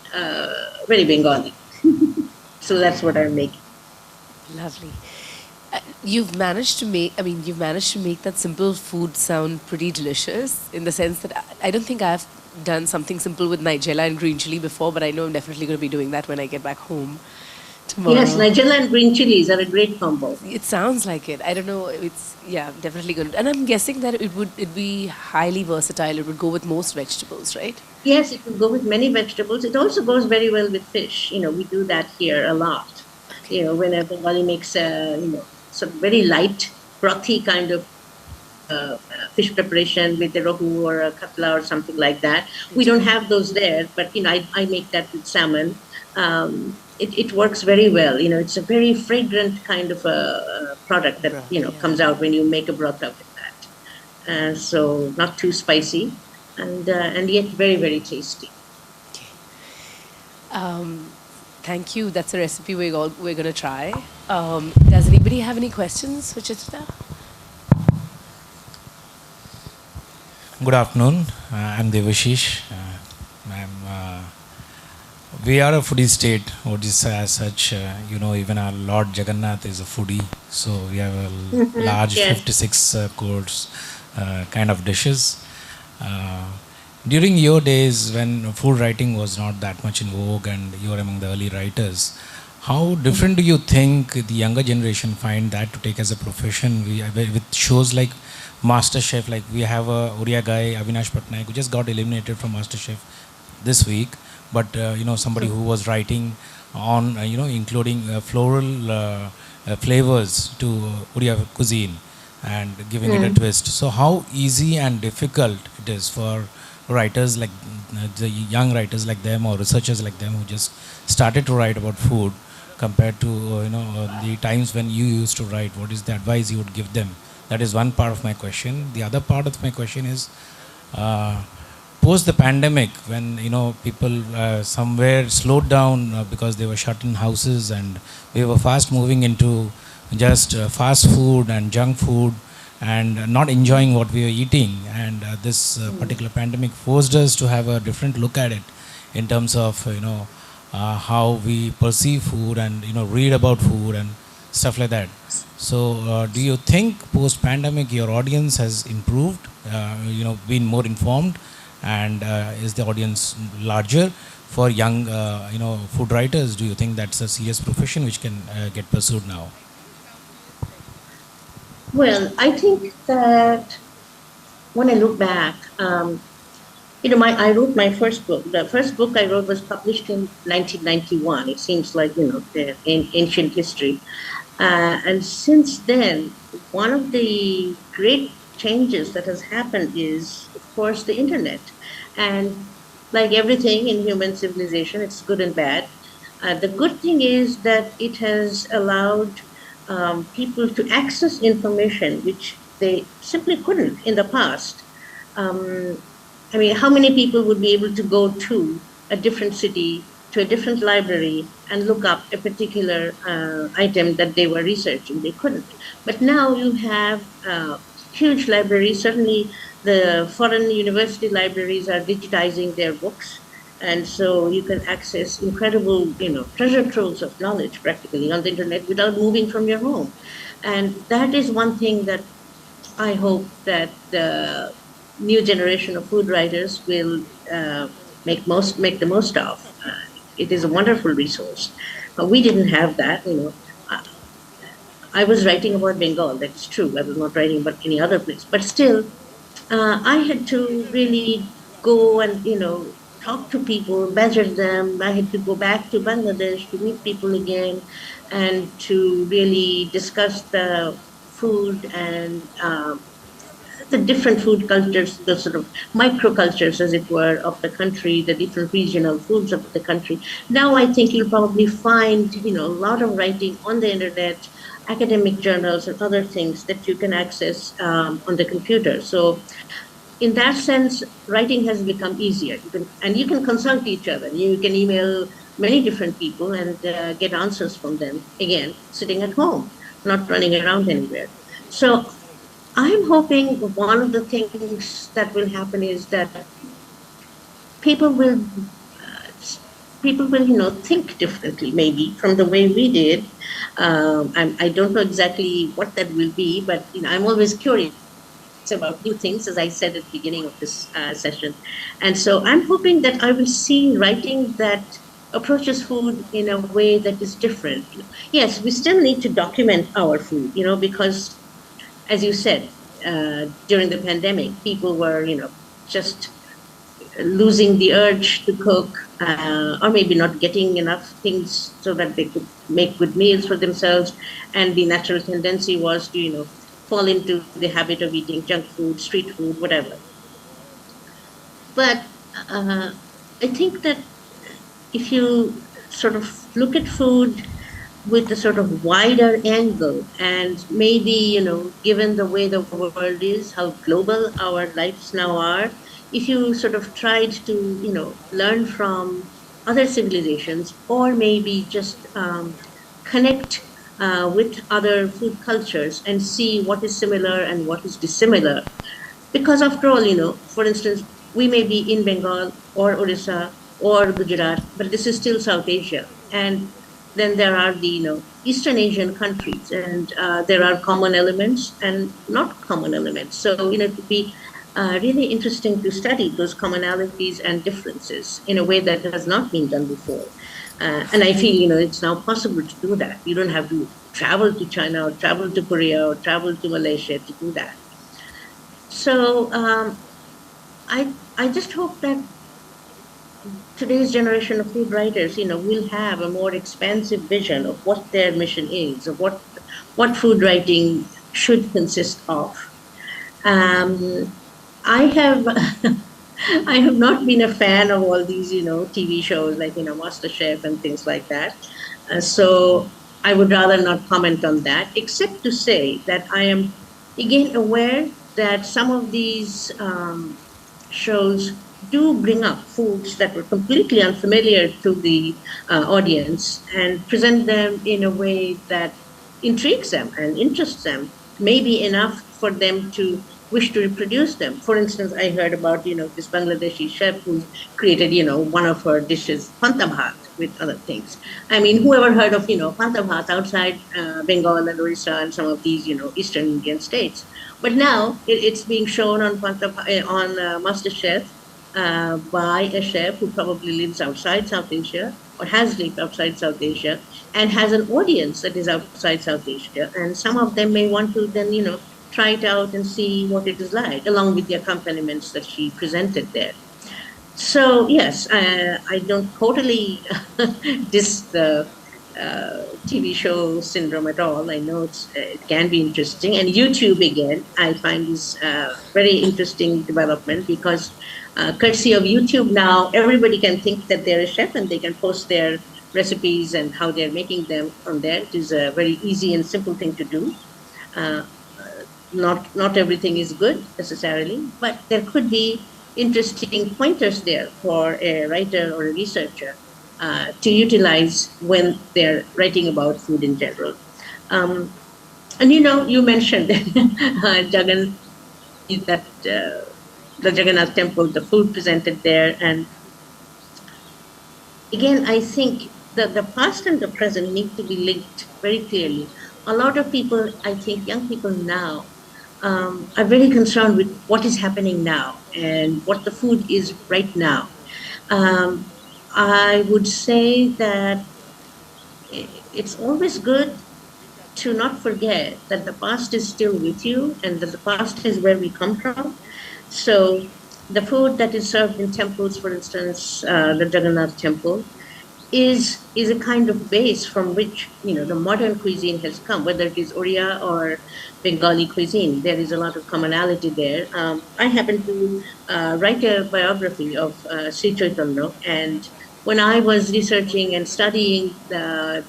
very Bengali. So that's what I'm making. Lovely. You've managed to make that simple food sound pretty delicious in the sense that I don't think I've done something simple with nigella and green chili before, but I know I'm definitely going to be doing that when I get back home tomorrow. Yes, nigella and green chilies are a great combo. It sounds like it. I don't know. It's, yeah, definitely good. And I'm guessing that it'd be highly versatile. It would go with most vegetables, right? Yes, it will go with many vegetables. It also goes very well with fish. We do that here a lot. When a Bengali makes a, sort of very light, brothy kind of fish preparation with a rohu or a katla or something like that. We don't have those there, but, I make that with salmon. It works very well. It's a very fragrant kind of a product that, comes out when you make a broth out of that. So not too spicy and yet very, very tasty. Thank you. That's a recipe we're going to try. Does anybody have any questions for Chitrita? Good afternoon. I'm Devashish. We are a foodie state. Odisha as such, even our Lord Jagannath is a foodie. So we have a large 56 course kind of dishes. During your days when food writing was not that much in vogue and you were among the early writers, how different do you think the younger generation find that to take as a profession? With shows like MasterChef, like we have a Oriya guy, Avinash Patnaik, who just got eliminated from MasterChef this week. But, somebody who was writing on, including floral flavors to Oriya cuisine and giving it a twist. So how easy and difficult it is for writers like the young writers like them or researchers like them who just started to write about food compared to, the times when you used to write? What is the advice you would give them? That is one part of my question. The other part of my question is, post the pandemic, when people somewhere slowed down because they were shut in houses and we were fast moving into just fast food and junk food and not enjoying what we were eating, and this particular pandemic forced us to have a different look at it in terms of how we perceive food and read about food and stuff like that. So do you think post pandemic your audience has improved, been more informed, and is the audience larger for young food writers? Do you think that's a serious profession which can get pursued now? Well, I think that when I look back, I wrote my first book. The first book I wrote was published in 1991. It seems like, the ancient history. And since then, one of the great changes that has happened is, of course, the internet. And like everything in human civilization, it's good and bad. The good thing is that it has allowed people to access information which they simply couldn't in the past. How many people would be able to go to a different city, to a different library, and look up a particular item that they were researching? They couldn't. But now you have huge libraries. Certainly, the foreign university libraries are digitizing their books. And so you can access incredible, treasure troves of knowledge practically on the internet without moving from your home. And that is one thing that I hope that the new generation of food writers will make the most of. It is a wonderful resource. We didn't have that, I was writing about Bengal, that's true. I was not writing about any other place. But still, I had to really go and, talk to people, badger them. I had to go back to Bangladesh to meet people again and to really discuss the food and the different food cultures, the sort of microcultures, as it were, of the country, the different regional foods of the country. Now I think you'll probably find, a lot of writing on the internet, academic journals and other things that you can access on the computer. So in that sense, writing has become easier. You can consult each other. You can email many different people and get answers from them, again, sitting at home, not running around anywhere. So I'm hoping one of the things that will happen is that people will, think differently, maybe from the way we did. I don't know exactly what that will be, but I'm always curious about new things, as I said at the beginning of this session. And so I'm hoping that I will see writing that approaches food in a way that is different. Yes, we still need to document our food, because, as you said, during the pandemic, people were, just losing the urge to cook, or maybe not getting enough things so that they could make good meals for themselves. And the natural tendency was to, fall into the habit of eating junk food, street food, whatever. But I think that if you sort of look at food with a sort of wider angle, and maybe, given the way the world is, how global our lives now are, if you sort of tried to, learn from other civilizations, or maybe just connect with other food cultures and see what is similar and what is dissimilar. Because after all, for instance, we may be in Bengal or Orissa or Gujarat, but this is still South Asia. And then there are the, Eastern Asian countries, and there are common elements and not common elements. So, it would be really interesting to study those commonalities and differences in a way that has not been done before. And I feel, it's now possible to do that. You don't have to travel to China or travel to Korea or travel to Malaysia to do that. So I just hope that today's generation of food writers, will have a more expansive vision of what their mission is, of what food writing should consist of. I have I have not been a fan of all these, TV shows like, MasterChef and things like that. So I would rather not comment on that, except to say that I am, again, aware that some of these shows do bring up foods that were completely unfamiliar to the audience and present them in a way that intrigues them and interests them, maybe enough for them to wish to reproduce them. For instance, I heard about, this Bangladeshi chef who created, one of her dishes, panta bhat, with other things. I mean, whoever heard of, panta bhat outside Bengal and Orissa and some of these, Eastern Indian states. But now it's being shown on MasterChef by a chef who probably lives outside South Asia or has lived outside South Asia and has an audience that is outside South Asia. And some of them may want to then, try it out and see what it is like, along with the accompaniments that she presented there. So yes, I don't totally diss the TV show syndrome at all. I know it can be interesting. And YouTube, again, I find is a very interesting development because courtesy of YouTube now, everybody can think that they're a chef and they can post their recipes and how they're making them on there. It is a very easy and simple thing to do. Not everything is good necessarily, but there could be interesting pointers there for a writer or a researcher to utilize when they're writing about food in general. And you mentioned Jagan, that the Jagannath temple, the food presented there, and again, I think that the past and the present need to be linked very clearly. A lot of people, I think young people now, are very concerned with what is happening now and what the food is right now. I would say that it's always good to not forget that the past is still with you and that the past is where we come from. So the food that is served in temples, for instance, the Jagannath temple, is a kind of base from which, the modern cuisine has come, whether it is Oriya or Bengali cuisine. There is a lot of commonality there. I happen to write a biography of Sri Chaitanya, and when I was researching and studying the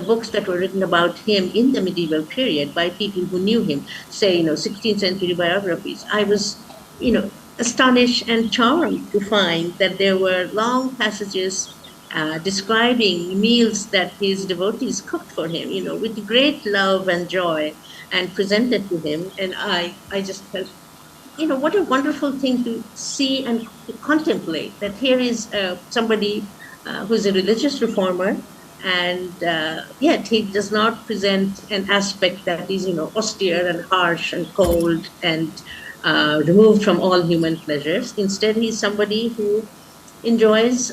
books that were written about him in the medieval period by people who knew him, say, 16th century biographies, I was, astonished and charmed to find that there were long passages describing meals that his devotees cooked for him, with great love and joy, and presented to him. And I just felt, what a wonderful thing to see and to contemplate, that here is somebody who's a religious reformer, and yet he does not present an aspect that is, austere and harsh and cold and removed from all human pleasures. Instead, he's somebody who enjoys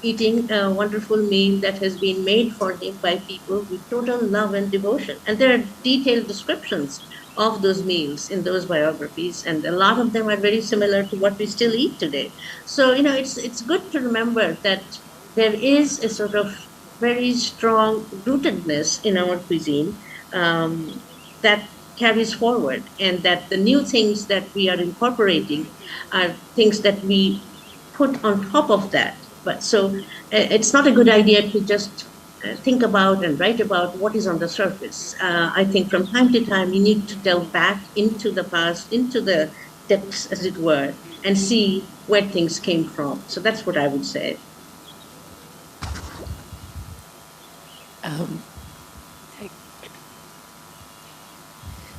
eating a wonderful meal that has been made for him by people with total love and devotion. And there are detailed descriptions of those meals in those biographies, and a lot of them are very similar to what we still eat today. So, it's good to remember that there is a sort of very strong rootedness in our cuisine that carries forward, and that the new things that we are incorporating are things that we put on top of that. But so it's not a good idea to just think about and write about what is on the surface. I think from time to time you need to delve back into the past, into the depths, as it were, and see where things came from. So that's what I would say.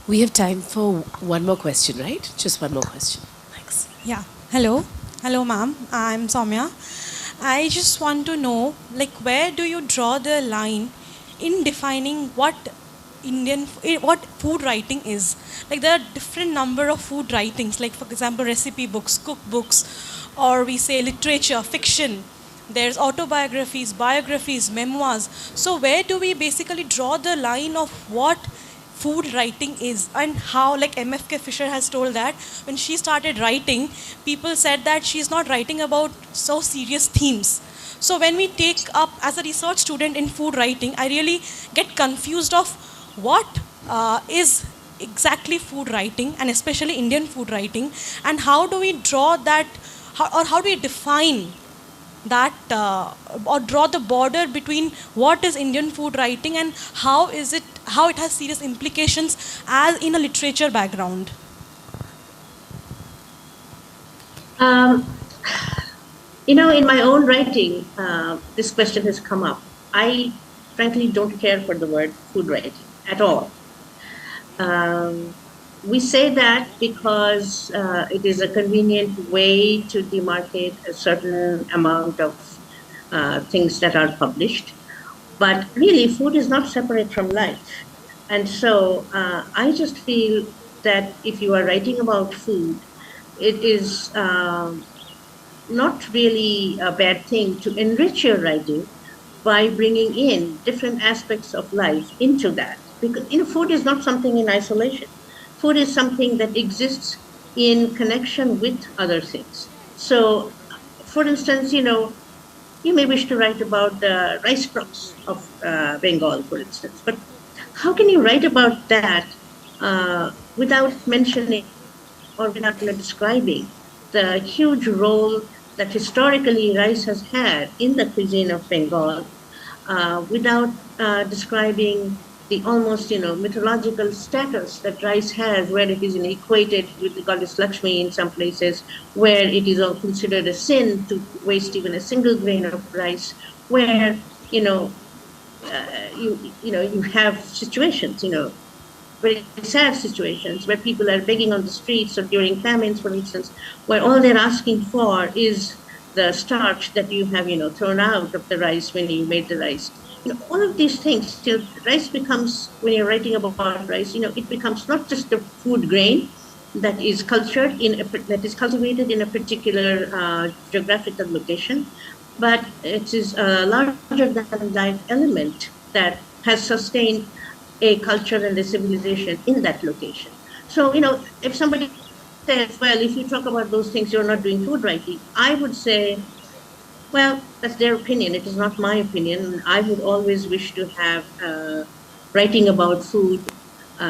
We have time for one more question, right? Just one more question. Thanks. Yeah. Hello. Hello, ma'am. I'm Soumya. I just want to know, where do you draw the line in defining what food writing is? There are different number of food writings, for example, recipe books, cookbooks, or we say literature, fiction. There's autobiographies, biographies, memoirs. So where do we basically draw the line of what food writing is, and how, MFK Fisher has told that when she started writing, people said that she's not writing about so serious themes. So when we take up as a research student in food writing, I really get confused of what is exactly food writing, and especially Indian food writing, and how do we draw that, how do we define that or draw the border between what is Indian food writing and how it has serious implications as in a literature background? In my own writing, this question has come up. I frankly don't care for the word food writing at all. We say that because it is a convenient way to demarcate a certain amount of things that are published. But really, food is not separate from life. And so I just feel that if you are writing about food, it is not really a bad thing to enrich your writing by bringing in different aspects of life into that. Because food is not something in isolation. Food is something that exists in connection with other things. So, for instance, you may wish to write about the rice crops of Bengal, for instance. But how can you write about that without mentioning or without describing the huge role that historically rice has had in the cuisine of Bengal, without describing the almost, mythological status that rice has, where it is equated with the goddess Lakshmi in some places, where it is all considered a sin to waste even a single grain of rice, where, you have situations, very sad situations where people are begging on the streets or during famines, for instance, where all they're asking for is the starch that you have, thrown out of the rice when you made the rice. All of these things, rice becomes, when you're writing about rice, it becomes not just a food grain that is cultured that is cultivated in a particular geographical location, but it is a larger than life element that has sustained a culture and a civilization in that location. So, if somebody says, well, if you talk about those things, you're not doing food writing, I would say, Well, that's their opinion. It is not my opinion. I would always wish to have writing about food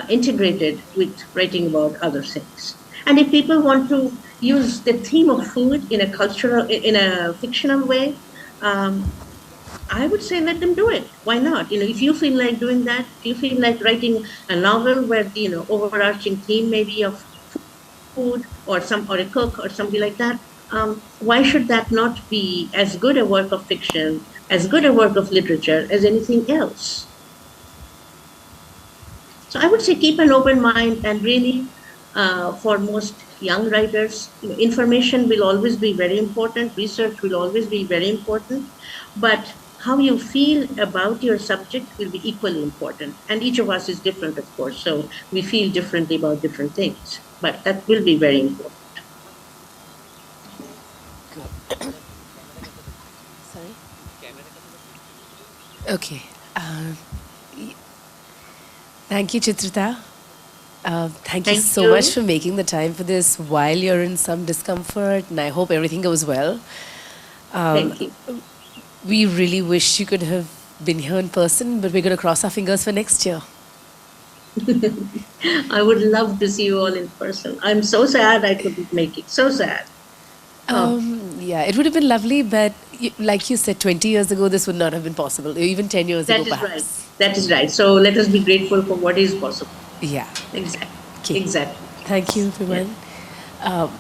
integrated with writing about other things. And if people want to use the theme of food in a cultural, in a fictional way, um, I would say let them do it. Why not? If you feel like doing that, if you feel like writing a novel where the overarching theme maybe of food or a cook or something like that, why should that not be as good a work of fiction, as good a work of literature as anything else? So I would say keep an open mind, and really, for most young writers, information will always be very important. Research will always be very important, but how you feel about your subject will be equally important. And each of us is different, of course, so we feel differently about different things, but that will be very important. Sorry? Okay. Thank you, Chitrita. Thank you Thank so you. much for making the time for this while you're in some discomfort, and I hope everything goes well. Thank you. We really wish you could have been here in person, but we're going to cross our fingers for next year. I would love to see you all in person. I'm so sad I couldn't make it. So sad. Oh, Yeah, it would have been lovely, but like you said, 20 years ago, this would not have been possible, or even 10 years that ago, is right. perhaps. That is right. So let us be grateful for what is possible. Yeah. Exactly. Okay. Exactly. Thank you, Yeah. everyone. Um,